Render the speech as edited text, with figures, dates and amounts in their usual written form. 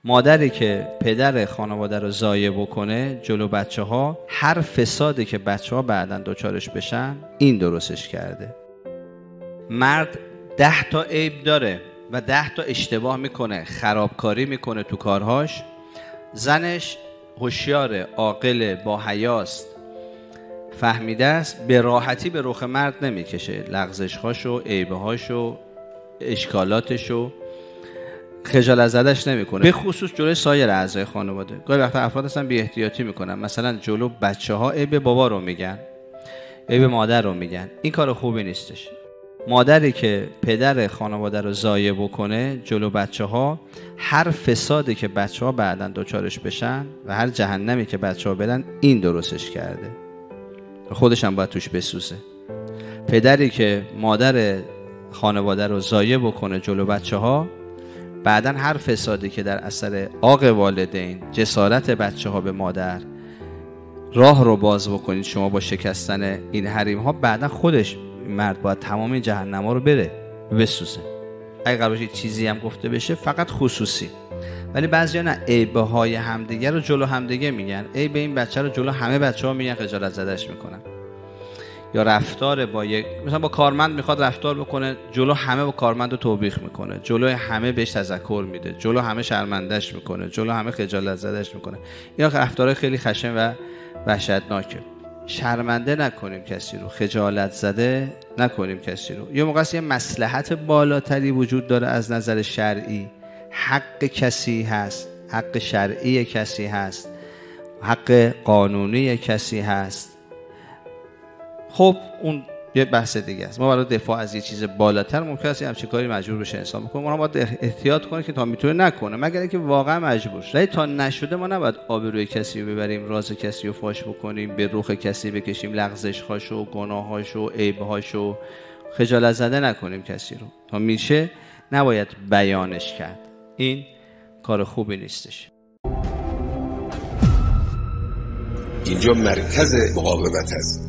مادری که پدر خانواده رو ضایع بکنه جلو بچه ها، هر فسادی که بچه ها بعداً دوچارش بشن این درستش کرده. مرد 10 تا عیب داره و 10 تا اشتباه میکنه، خرابکاری میکنه تو کارهاش. زنش هوشیار، عاقل، با حیاست، فهمیده است، به راحتی به رخ مرد نمیکشه لغزش‌هاشو، عیبهاشو، اشکالاتشو، خجالت زدش نمیکنه، به خصوص جلوی سایر اعضای خانواده. گاهی وقتا افراد هستن بی احتیاطی میکنن، مثلا جلو بچه‌ها عیب بابا رو میگن، عیب مادر رو میگن. این کار خوبی نیستش. مادری که پدر خانواده رو ضایع بکنه جلو بچه ها، هر فسادی که بچه ها بعداً دوچارش بشن و هر جهنمی که بچه ها برن این درستش کرده. خودش هم باید توش بسوزه. پدری که مادر خانواده رو ضایع بکنه جلو بچه ها، بعداً هر فسادی که در اثر عاق والدین، جسارت بچه ها به مادر راه رو باز بکنید شما با شکستن این حریم ها، بعداً خودش مرد باید تمام این جهنم ها رو بره بسوزه. اگه قرار باشه چیزی هم گفته بشه فقط خصوصی. ولی بعضیا نه، عیبه های همدیگه رو جلو همدیگه میگن. عیب این بچه رو جلو همه بچه ها میگن، خجالت زدش میکنن. یا رفتار با یک، مثلا با کارمند میخواد رفتار بکنه، جلو همه با کارمند رو توبیخ میکنه، جلو همه بهش تذکر میده، جلو همه شرمندش میکنه، جلو همه خجالت زدش میکنه. اینا رفتارهای خیلی خشن و وحشتناکه. شرمنده نکنیم کسی رو، خجالت زده نکنیم کسی رو. یه موقع یه مصلحت بالاتری وجود داره از نظر شرعی، حق کسی هست، حق شرعی کسی هست، حق قانونی کسی هست. خب اون یه بحث دیگه است. ما برای دفاع از یه چیز بالاتر ممکن است همچین کاری مجبور بشه انسان بکنه. ما باید احتیاط کنه که تا میتونه نکنه، مگر اینکه واقعا مجبور شه. تا نشده ما نباید آبروی کسی رو ببریم، راز کسی رو فاش بکنیم، به رخ کسی بکشیم لغزش‌هاشو، گناهاشو، عیب‌هاشو، خجالت زده نکنیم کسی رو. تا میشه نباید بیانش کرد. این کار خوبی نیستش. اینجا مرکز مقاومت است.